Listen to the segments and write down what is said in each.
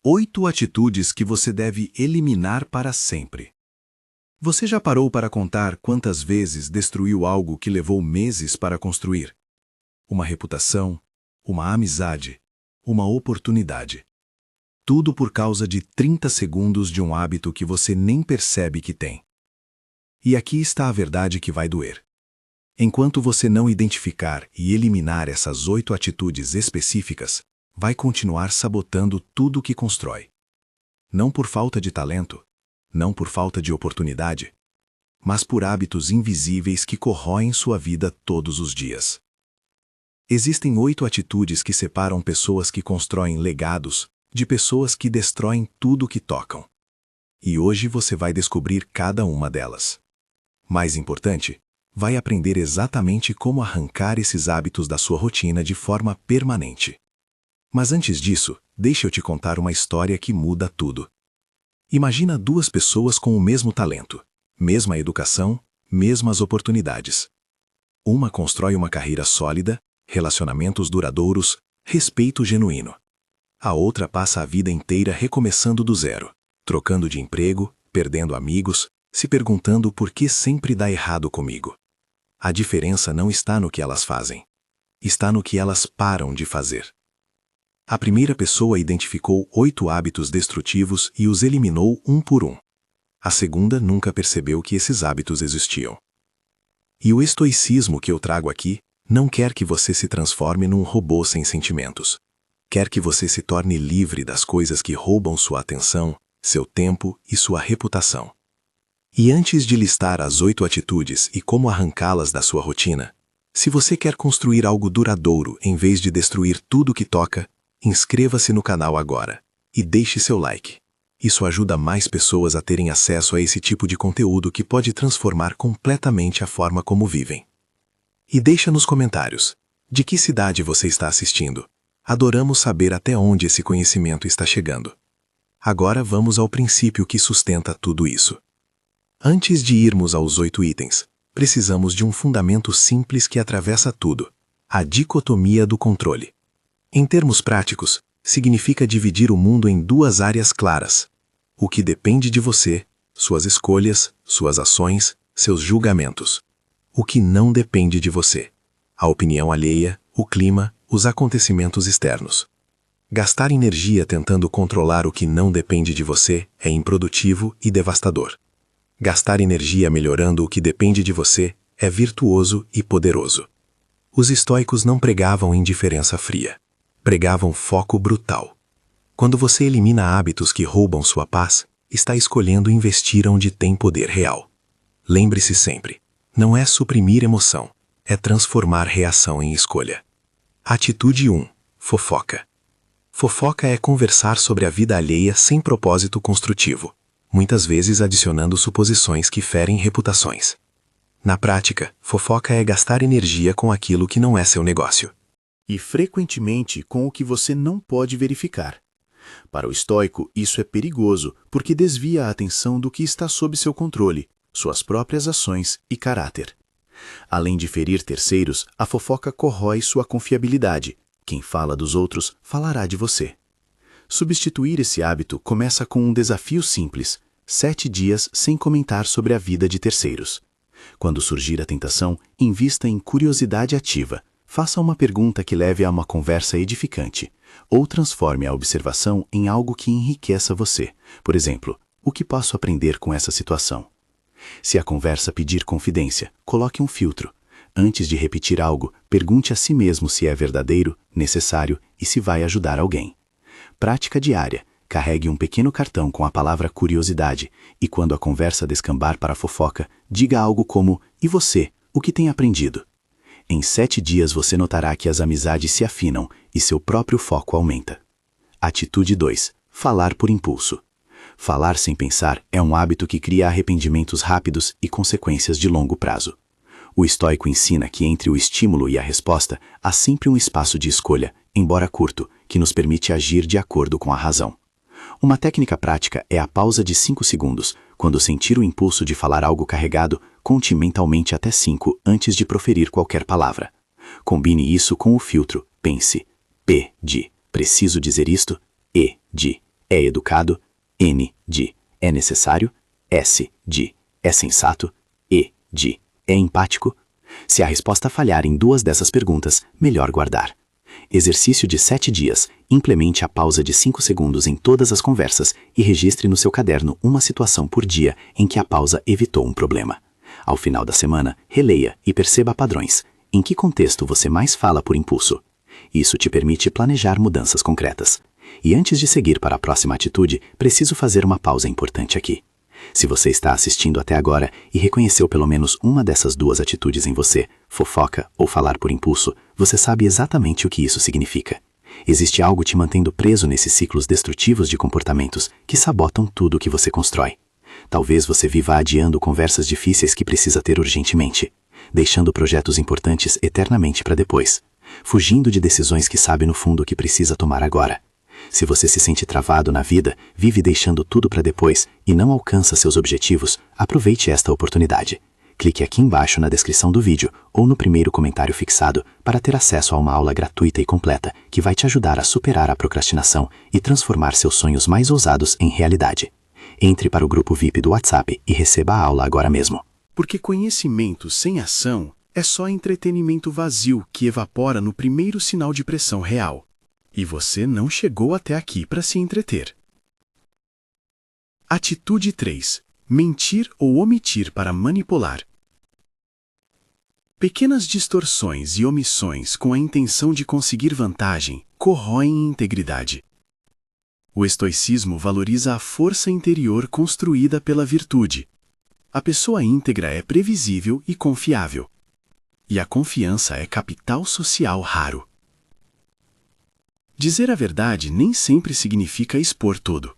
8 atitudes que você deve eliminar para sempre. Você já parou para contar quantas vezes destruiu algo que levou meses para construir? Uma reputação, uma amizade, uma oportunidade. Tudo por causa de 30 segundos de um hábito que você nem percebe que tem. E aqui está a verdade que vai doer. Enquanto você não identificar e eliminar essas 8 atitudes específicas, vai continuar sabotando tudo que constrói. Não por falta de talento, não por falta de oportunidade, mas por hábitos invisíveis que corroem sua vida todos os dias. Existem 8 atitudes que separam pessoas que constroem legados de pessoas que destroem tudo que tocam. E hoje você vai descobrir cada uma delas. Mais importante, vai aprender exatamente como arrancar esses hábitos da sua rotina de forma permanente. Mas antes disso, deixa eu te contar uma história que muda tudo. Imagina 2 pessoas com o mesmo talento, mesma educação, mesmas oportunidades. Uma constrói uma carreira sólida, relacionamentos duradouros, respeito genuíno. A outra passa a vida inteira recomeçando do zero, trocando de emprego, perdendo amigos, se perguntando por que sempre dá errado comigo. A diferença não está no que elas fazem. Está no que elas param de fazer. A primeira pessoa identificou 8 hábitos destrutivos e os eliminou um por um. A segunda nunca percebeu que esses hábitos existiam. E o estoicismo que eu trago aqui não quer que você se transforme num robô sem sentimentos. Quer que você se torne livre das coisas que roubam sua atenção, seu tempo e sua reputação. E antes de listar as 8 atitudes e como arrancá-las da sua rotina, se você quer construir algo duradouro em vez de destruir tudo que toca, inscreva-se no canal agora e deixe seu like. Isso ajuda mais pessoas a terem acesso a esse tipo de conteúdo que pode transformar completamente a forma como vivem. E deixa nos comentários, de que cidade você está assistindo? Adoramos saber até onde esse conhecimento está chegando. Agora vamos ao princípio que sustenta tudo isso. Antes de irmos aos 8 itens, precisamos de um fundamento simples que atravessa tudo: a dicotomia do controle. Em termos práticos, significa dividir o mundo em 2 áreas claras: o que depende de você, suas escolhas, suas ações, seus julgamentos. O que não depende de você: a opinião alheia, o clima, os acontecimentos externos. Gastar energia tentando controlar o que não depende de você é improdutivo e devastador. Gastar energia melhorando o que depende de você é virtuoso e poderoso. Os estoicos não pregavam indiferença fria. Pregavam foco brutal. Quando você elimina hábitos que roubam sua paz, está escolhendo investir onde tem poder real. Lembre-se sempre, não é suprimir emoção, é transformar reação em escolha. Atitude 1. Fofoca. Fofoca é conversar sobre a vida alheia sem propósito construtivo, muitas vezes adicionando suposições que ferem reputações. Na prática, fofoca é gastar energia com aquilo que não é seu negócio. E frequentemente com o que você não pode verificar. Para o estoico, isso é perigoso, porque desvia a atenção do que está sob seu controle, suas próprias ações e caráter. Além de ferir terceiros, a fofoca corrói sua confiabilidade. Quem fala dos outros falará de você. Substituir esse hábito começa com um desafio simples: 7 dias sem comentar sobre a vida de terceiros. Quando surgir a tentação, invista em curiosidade ativa. Faça uma pergunta que leve a uma conversa edificante, ou transforme a observação em algo que enriqueça você. Por exemplo, o que posso aprender com essa situação? Se a conversa pedir confidência, coloque um filtro. Antes de repetir algo, pergunte a si mesmo se é verdadeiro, necessário e se vai ajudar alguém. Prática diária. Carregue um pequeno cartão com a palavra curiosidade e quando a conversa descambar para a fofoca, diga algo como: "E você? O que tem aprendido?" Em 7 dias você notará que as amizades se afinam e seu próprio foco aumenta. Atitude 2. Falar por impulso. Falar sem pensar é um hábito que cria arrependimentos rápidos e consequências de longo prazo. O estoico ensina que entre o estímulo e a resposta há sempre um espaço de escolha, embora curto, que nos permite agir de acordo com a razão. Uma técnica prática é a pausa de 5 segundos. Quando sentir o impulso de falar algo carregado, conte mentalmente até 5 antes de proferir qualquer palavra. Combine isso com o filtro. Pense: P de preciso dizer isto, E de É educado. N de é necessário. S de é sensato. E de é empático. Se a resposta falhar em 2 dessas perguntas, melhor guardar. Exercício de 7 dias. Implemente a pausa de 5 segundos em todas as conversas e registre no seu caderno uma situação por dia em que a pausa evitou um problema. Ao final da semana, releia e perceba padrões. Em que contexto você mais fala por impulso? Isso te permite planejar mudanças concretas. E antes de seguir para a próxima atitude, preciso fazer uma pausa importante aqui. Se você está assistindo até agora e reconheceu pelo menos uma dessas 2 atitudes em você, fofoca ou falar por impulso, você sabe exatamente o que isso significa. Existe algo te mantendo preso nesses ciclos destrutivos de comportamentos que sabotam tudo o que você constrói. Talvez você viva adiando conversas difíceis que precisa ter urgentemente, deixando projetos importantes eternamente para depois, fugindo de decisões que sabe no fundo que precisa tomar agora. Se você se sente travado na vida, vive deixando tudo para depois e não alcança seus objetivos, aproveite esta oportunidade. Clique aqui embaixo na descrição do vídeo ou no primeiro comentário fixado para ter acesso a uma aula gratuita e completa que vai te ajudar a superar a procrastinação e transformar seus sonhos mais ousados em realidade. Entre para o grupo VIP do WhatsApp e receba a aula agora mesmo. Porque conhecimento sem ação é só entretenimento vazio que evapora no primeiro sinal de pressão real. E você não chegou até aqui para se entreter. Atitude 3. Mentir ou omitir para manipular. Pequenas distorções e omissões com a intenção de conseguir vantagem corroem integridade. O estoicismo valoriza a força interior construída pela virtude. A pessoa íntegra é previsível e confiável. E a confiança é capital social raro. Dizer a verdade nem sempre significa expor tudo.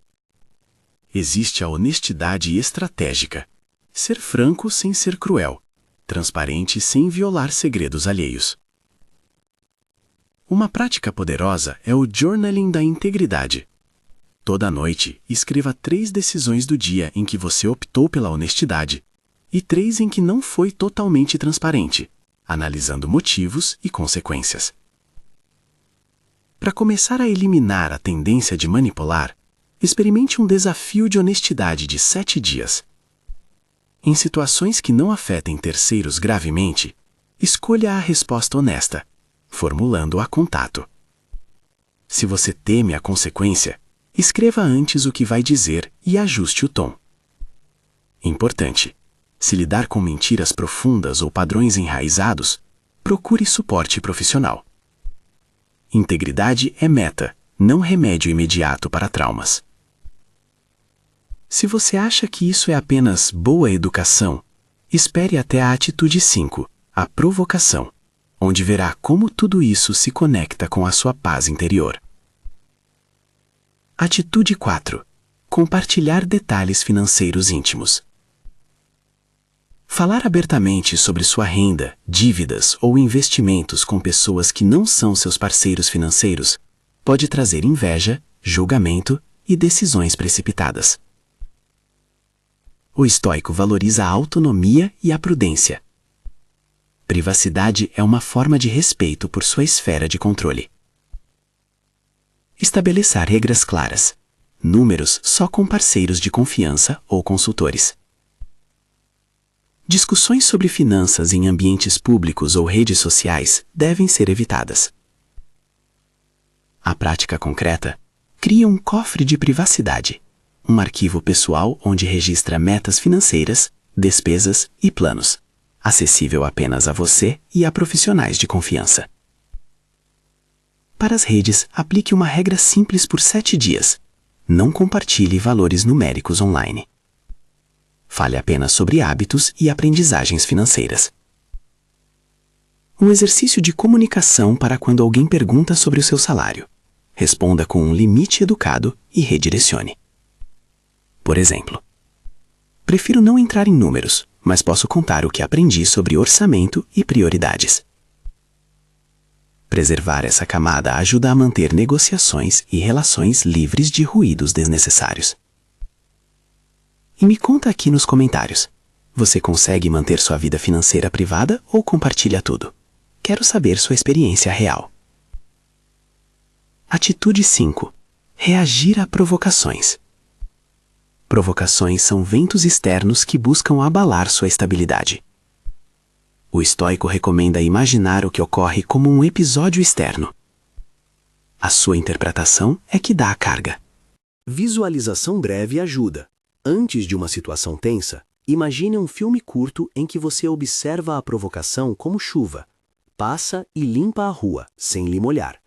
Existe a honestidade estratégica. Ser franco sem ser cruel. Transparente sem violar segredos alheios. Uma prática poderosa é o journaling da integridade. Toda noite, escreva 3 decisões do dia em que você optou pela honestidade e 3 em que não foi totalmente transparente, analisando motivos e consequências. Para começar a eliminar a tendência de manipular, experimente um desafio de honestidade de 7 dias. Em situações que não afetem terceiros gravemente, escolha a resposta honesta, formulando-a com tato. Se você teme a consequência, escreva antes o que vai dizer e ajuste o tom. Importante: se lidar com mentiras profundas ou padrões enraizados, procure suporte profissional. Integridade é meta, não remédio imediato para traumas. Se você acha que isso é apenas boa educação, espere até a atitude 5, a provocação, onde verá como tudo isso se conecta com a sua paz interior. Atitude 4. Compartilhar detalhes financeiros íntimos. Falar abertamente sobre sua renda, dívidas ou investimentos com pessoas que não são seus parceiros financeiros pode trazer inveja, julgamento e decisões precipitadas. O estoico valoriza a autonomia e a prudência. Privacidade é uma forma de respeito por sua esfera de controle. Estabelecer regras claras. Números só com parceiros de confiança ou consultores. Discussões sobre finanças em ambientes públicos ou redes sociais devem ser evitadas. A prática concreta cria um cofre de privacidade, um arquivo pessoal onde registra metas financeiras, despesas e planos, acessível apenas a você e a profissionais de confiança. Para as redes, aplique uma regra simples por 7 dias. Não compartilhe valores numéricos online. Fale apenas sobre hábitos e aprendizagens financeiras. Um exercício de comunicação para quando alguém pergunta sobre o seu salário. Responda com um limite educado e redirecione. Por exemplo, prefiro não entrar em números, mas posso contar o que aprendi sobre orçamento e prioridades. Preservar essa camada ajuda a manter negociações e relações livres de ruídos desnecessários. E me conta aqui nos comentários. Você consegue manter sua vida financeira privada ou compartilha tudo? Quero saber sua experiência real. Atitude 5. Reagir a provocações. Provocações são ventos externos que buscam abalar sua estabilidade. O estoico recomenda imaginar o que ocorre como um episódio externo. A sua interpretação é que dá a carga. Visualização breve ajuda. Antes de uma situação tensa, imagine um filme curto em que você observa a provocação como chuva. Passa e limpa a rua, sem lhe molhar.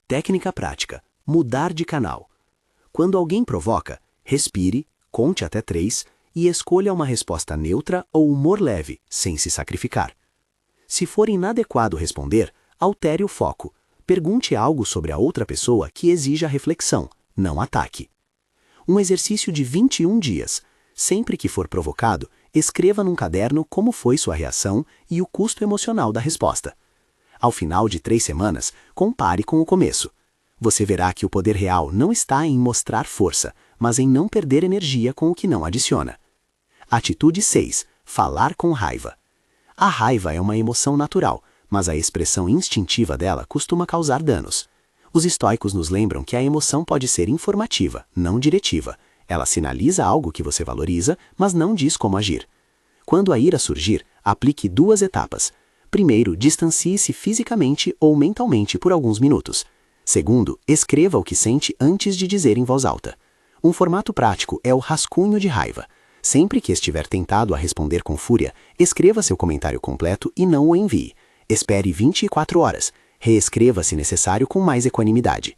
Técnica prática: mudar de canal. Quando alguém provoca, respire, conte até 3 e escolha uma resposta neutra ou humor leve, sem se sacrificar. Se for inadequado responder, altere o foco. Pergunte algo sobre a outra pessoa que exija reflexão, não ataque. Um exercício de 21 dias. Sempre que for provocado, escreva num caderno como foi sua reação e o custo emocional da resposta. Ao final de 3 semanas, compare com o começo. Você verá que o poder real não está em mostrar força, mas em não perder energia com o que não adiciona. Atitude 6. Falar com raiva. A raiva é uma emoção natural, mas a expressão instintiva dela costuma causar danos. Os estoicos nos lembram que a emoção pode ser informativa, não diretiva. Ela sinaliza algo que você valoriza, mas não diz como agir. Quando a ira surgir, aplique 2 etapas. Primeiro, distancie-se fisicamente ou mentalmente por alguns minutos. Segundo, escreva o que sente antes de dizer em voz alta. Um formato prático é o rascunho de raiva. Sempre que estiver tentado a responder com fúria, escreva seu comentário completo e não o envie. Espere 24 horas. Reescreva se necessário com mais equanimidade.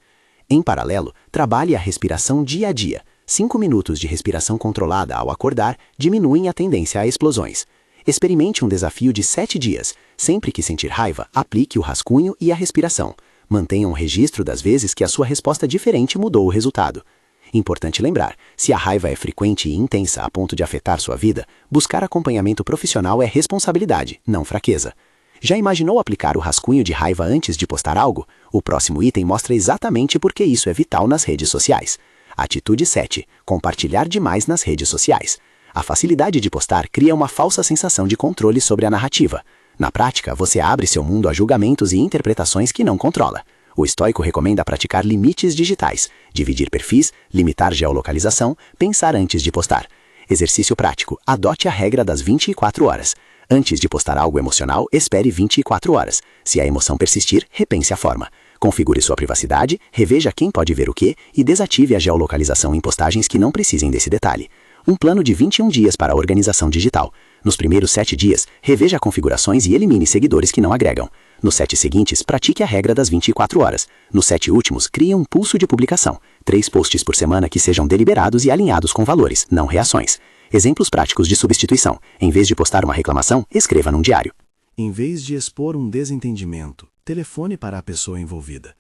Em paralelo, trabalhe a respiração dia a dia. 5 minutos de respiração controlada ao acordar diminuem a tendência a explosões. Experimente um desafio de 7 dias. Sempre que sentir raiva, aplique o rascunho e a respiração. Mantenha um registro das vezes que a sua resposta diferente mudou o resultado. Importante lembrar, se a raiva é frequente e intensa a ponto de afetar sua vida, buscar acompanhamento profissional é responsabilidade, não fraqueza. Já imaginou aplicar o rascunho de raiva antes de postar algo? O próximo item mostra exatamente por que isso é vital nas redes sociais. Atitude 7. Compartilhar demais nas redes sociais. A facilidade de postar cria uma falsa sensação de controle sobre a narrativa. Na prática, você abre seu mundo a julgamentos e interpretações que não controla. O estoico recomenda praticar limites digitais, dividir perfis, limitar geolocalização, pensar antes de postar. Exercício prático: adote a regra das 24 horas. Antes de postar algo emocional, espere 24 horas. Se a emoção persistir, repense a forma. Configure sua privacidade, reveja quem pode ver o quê e desative a geolocalização em postagens que não precisem desse detalhe. Um plano de 21 dias para a organização digital. Nos primeiros 7 dias, reveja configurações e elimine seguidores que não agregam. Nos 7 seguintes, pratique a regra das 24 horas. Nos 7 últimos, crie um pulso de publicação. 3 posts por semana que sejam deliberados e alinhados com valores, não reações. Exemplos práticos de substituição. Em vez de postar uma reclamação, escreva num diário. Em vez de expor um desentendimento, telefone para a pessoa envolvida.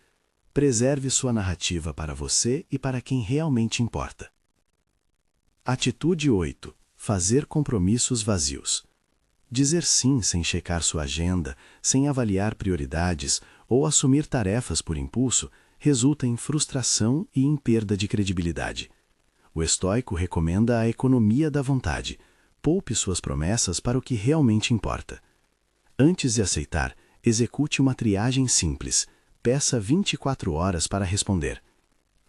Preserve sua narrativa para você e para quem realmente importa. Atitude 8. Fazer compromissos vazios. Dizer sim sem checar sua agenda, sem avaliar prioridades ou assumir tarefas por impulso, resulta em frustração e em perda de credibilidade. O estoico recomenda a economia da vontade. Poupe suas promessas para o que realmente importa. Antes de aceitar, execute uma triagem simples. Peça 24 horas para responder.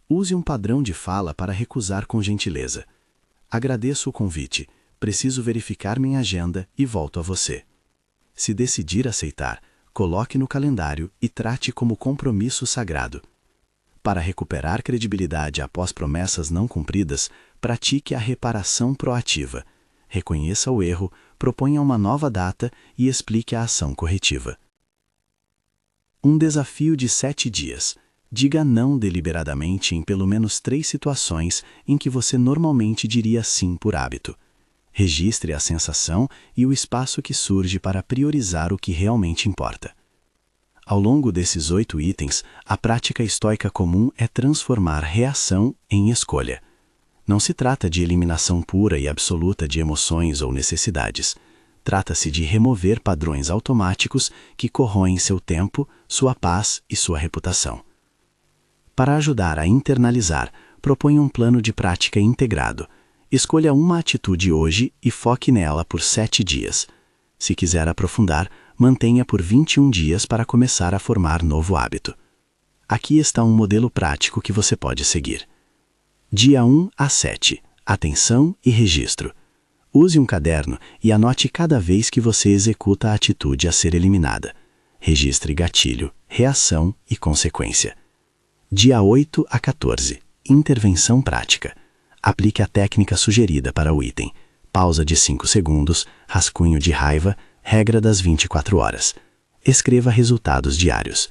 Use um padrão de fala para recusar com gentileza. Agradeço o convite. Preciso verificar minha agenda e volto a você. Se decidir aceitar, coloque no calendário e trate como compromisso sagrado. Para recuperar credibilidade após promessas não cumpridas, pratique a reparação proativa. Reconheça o erro, proponha uma nova data e explique a ação corretiva. Um desafio de 7 dias. Diga não deliberadamente em pelo menos 3 situações em que você normalmente diria sim por hábito. Registre a sensação e o espaço que surge para priorizar o que realmente importa. Ao longo desses 8 itens, a prática estoica comum é transformar reação em escolha. Não se trata de eliminação pura e absoluta de emoções ou necessidades. Trata-se de remover padrões automáticos que corroem seu tempo, sua paz e sua reputação. Para ajudar a internalizar, proponha um plano de prática integrado. Escolha uma atitude hoje e foque nela por 7 dias. Se quiser aprofundar, mantenha por 21 dias para começar a formar novo hábito. Aqui está um modelo prático que você pode seguir. Dia 1 a 7. Atenção e registro. Use um caderno e anote cada vez que você executa a atitude a ser eliminada. Registre gatilho, reação e consequência. Dia 8 a 14. Intervenção prática. Aplique a técnica sugerida para o item. Pausa de 5 segundos, rascunho de raiva, regra das 24 horas. Escreva resultados diários.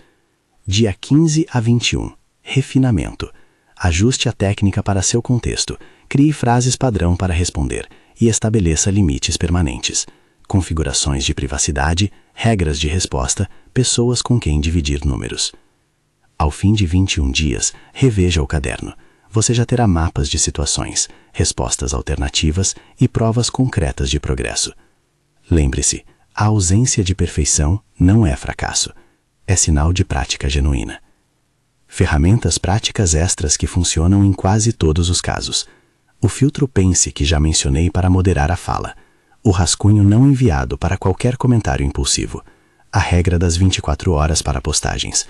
Dia 15 a 21. Refinamento. Ajuste a técnica para seu contexto. Crie frases padrão para responder e estabeleça limites permanentes. Configurações de privacidade, regras de resposta, pessoas com quem dividir números. Ao fim de 21 dias, reveja o caderno. Você já terá mapas de situações, respostas alternativas e provas concretas de progresso. Lembre-se, a ausência de perfeição não é fracasso. É sinal de prática genuína. Ferramentas práticas extras que funcionam em quase todos os casos. O filtro Pense que já mencionei para moderar a fala. O rascunho não enviado para qualquer comentário impulsivo. A regra das 24 horas para postagens.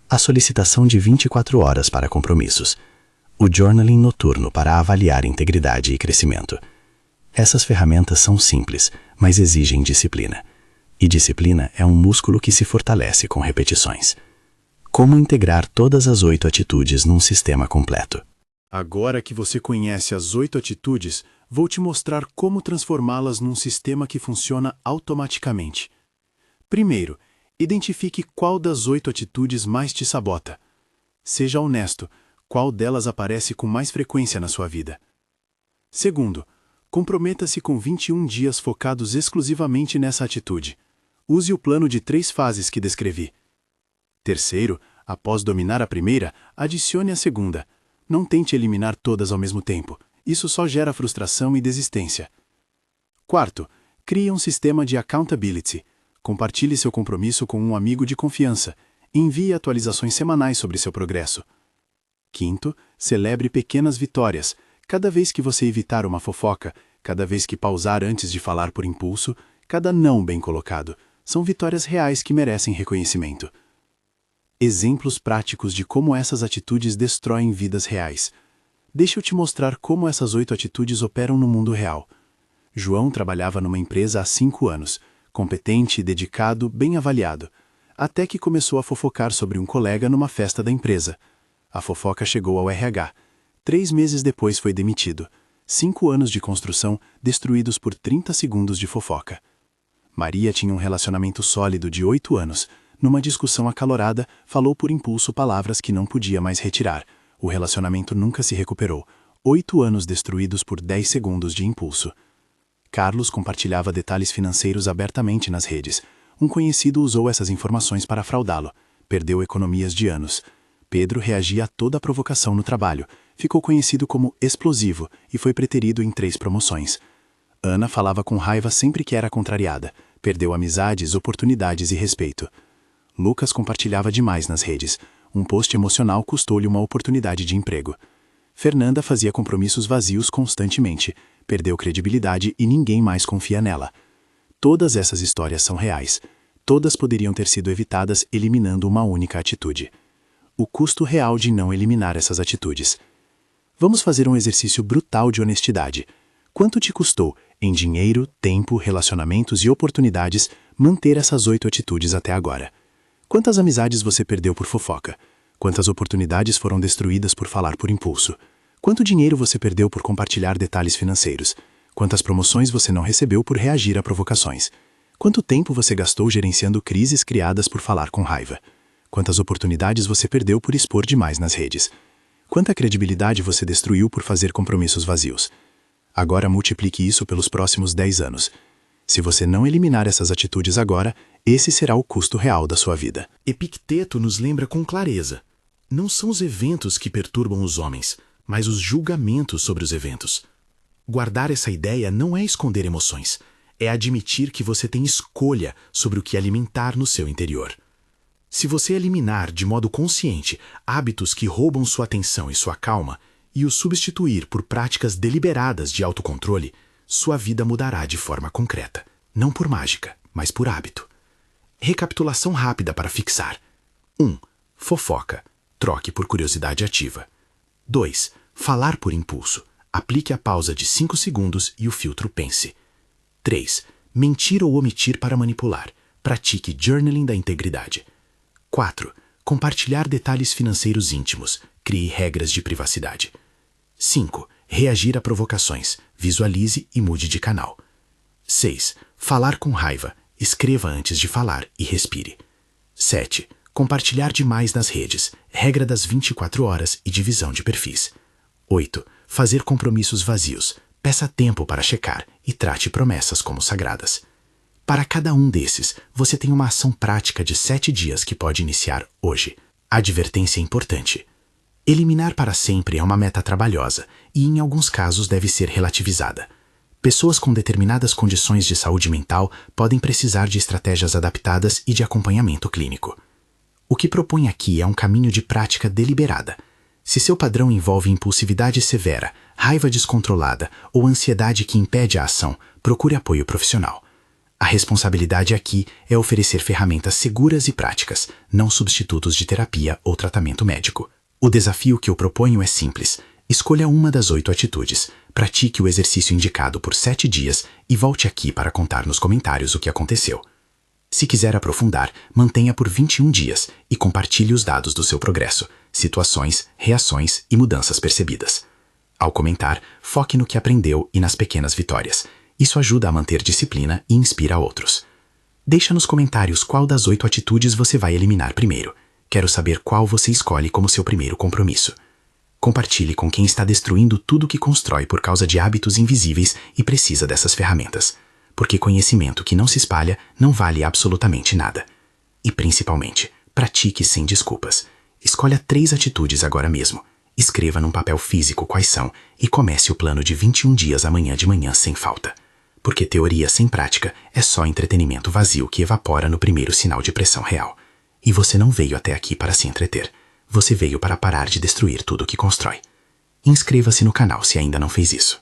A solicitação de 24 horas para compromissos. O journaling noturno para avaliar integridade e crescimento. Essas ferramentas são simples, mas exigem disciplina. E disciplina é um músculo que se fortalece com repetições. Como integrar todas as 8 atitudes num sistema completo? Agora que você conhece as 8 atitudes, vou te mostrar como transformá-las num sistema que funciona automaticamente. Primeiro, identifique qual das 8 atitudes mais te sabota. Seja honesto, qual delas aparece com mais frequência na sua vida. Segundo, comprometa-se com 21 dias focados exclusivamente nessa atitude. Use o plano de 3 fases que descrevi. Terceiro, após dominar a primeira, adicione a segunda. Não tente eliminar todas ao mesmo tempo. Isso só gera frustração e desistência. Quarto, crie um sistema de accountability. Compartilhe seu compromisso com um amigo de confiança. Envie atualizações semanais sobre seu progresso. Quinto, celebre pequenas vitórias. Cada vez que você evitar uma fofoca, cada vez que pausar antes de falar por impulso, cada não bem colocado, são vitórias reais que merecem reconhecimento. Exemplos práticos de como essas atitudes destroem vidas reais. Deixa eu te mostrar como essas 8 atitudes operam no mundo real. João trabalhava numa empresa há 5 anos, competente, dedicado, bem avaliado, até que começou a fofocar sobre um colega numa festa da empresa. A fofoca chegou ao RH. 3 meses depois foi demitido. 5 anos de construção destruídos por 30 segundos de fofoca. Maria tinha um relacionamento sólido de 8 anos. Numa discussão acalorada, falou por impulso palavras que não podia mais retirar. O relacionamento nunca se recuperou. 8 anos destruídos por 10 segundos de impulso. Carlos compartilhava detalhes financeiros abertamente nas redes. Um conhecido usou essas informações para fraudá-lo. Perdeu economias de anos. Pedro reagia a toda a provocação no trabalho. Ficou conhecido como explosivo e foi preterido em 3 promoções. Ana falava com raiva sempre que era contrariada. Perdeu amizades, oportunidades e respeito. Lucas compartilhava demais nas redes. Um post emocional custou-lhe uma oportunidade de emprego. Fernanda fazia compromissos vazios constantemente. Perdeu credibilidade e ninguém mais confia nela. Todas essas histórias são reais. Todas poderiam ter sido evitadas eliminando uma única atitude. O custo real de não eliminar essas atitudes. Vamos fazer um exercício brutal de honestidade. Quanto te custou, em dinheiro, tempo, relacionamentos e oportunidades, manter essas 8 atitudes até agora? Quantas amizades você perdeu por fofoca? Quantas oportunidades foram destruídas por falar por impulso? Quanto dinheiro você perdeu por compartilhar detalhes financeiros? Quantas promoções você não recebeu por reagir a provocações? Quanto tempo você gastou gerenciando crises criadas por falar com raiva? Quantas oportunidades você perdeu por expor demais nas redes? Quanta credibilidade você destruiu por fazer compromissos vazios? Agora multiplique isso pelos próximos 10 anos. Se você não eliminar essas atitudes agora, esse será o custo real da sua vida. Epicteto nos lembra com clareza. Não são os eventos que perturbam os homens, mas os julgamentos sobre os eventos. Guardar essa ideia não é esconder emoções, é admitir que você tem escolha sobre o que alimentar no seu interior. Se você eliminar de modo consciente hábitos que roubam sua atenção e sua calma e os substituir por práticas deliberadas de autocontrole, sua vida mudará de forma concreta, não por mágica, mas por hábito. Recapitulação rápida para fixar. 1. Fofoca. Troque por curiosidade ativa. 2. Falar por impulso. Aplique a pausa de 5 segundos e o filtro pense. 3. Mentir ou omitir para manipular. Pratique journaling da integridade. 4. Compartilhar detalhes financeiros íntimos. Crie regras de privacidade. 5. Reagir a provocações. Visualize e mude de canal. 6. Falar com raiva. Escreva antes de falar e respire. 7. Compartilhar demais nas redes. Regra das 24 horas e divisão de perfis. 8. Fazer compromissos vazios. Peça tempo para checar e trate promessas como sagradas. Para cada um desses, você tem uma ação prática de 7 dias que pode iniciar hoje. Advertência importante. Eliminar para sempre é uma meta trabalhosa e, em alguns casos, deve ser relativizada. Pessoas com determinadas condições de saúde mental podem precisar de estratégias adaptadas e de acompanhamento clínico. O que propõe aqui é um caminho de prática deliberada. Se seu padrão envolve impulsividade severa, raiva descontrolada ou ansiedade que impede a ação, procure apoio profissional. A responsabilidade aqui é oferecer ferramentas seguras e práticas, não substitutos de terapia ou tratamento médico. O desafio que eu proponho é simples. Escolha uma das 8 atitudes, pratique o exercício indicado por 7 dias e volte aqui para contar nos comentários o que aconteceu. Se quiser aprofundar, mantenha por 21 dias e compartilhe os dados do seu progresso, situações, reações e mudanças percebidas. Ao comentar, foque no que aprendeu e nas pequenas vitórias. Isso ajuda a manter disciplina e inspira outros. Deixa nos comentários qual das 8 atitudes você vai eliminar primeiro. Quero saber qual você escolhe como seu primeiro compromisso. Compartilhe com quem está destruindo tudo que constrói por causa de hábitos invisíveis e precisa dessas ferramentas. Porque conhecimento que não se espalha não vale absolutamente nada. E principalmente, pratique sem desculpas. Escolha 3 atitudes agora mesmo. Escreva num papel físico quais são e comece o plano de 21 dias amanhã de manhã sem falta. Porque teoria sem prática é só entretenimento vazio que evapora no primeiro sinal de pressão real. E você não veio até aqui para se entreter. Você veio para parar de destruir tudo que constrói. Inscreva-se no canal se ainda não fez isso.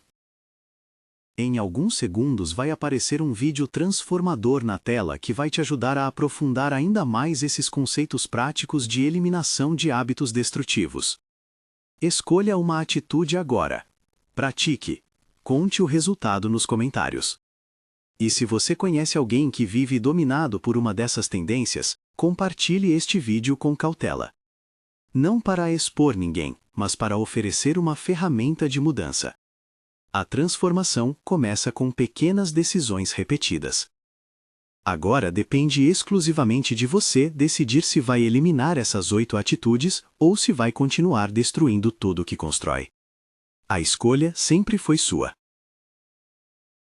Em alguns segundos vai aparecer um vídeo transformador na tela que vai te ajudar a aprofundar ainda mais esses conceitos práticos de eliminação de hábitos destrutivos. Escolha uma atitude agora. Pratique. Conte o resultado nos comentários. E se você conhece alguém que vive dominado por uma dessas tendências, compartilhe este vídeo com cautela. Não para expor ninguém, mas para oferecer uma ferramenta de mudança. A transformação começa com pequenas decisões repetidas. Agora depende exclusivamente de você decidir se vai eliminar essas 8 atitudes ou se vai continuar destruindo tudo que constrói. A escolha sempre foi sua.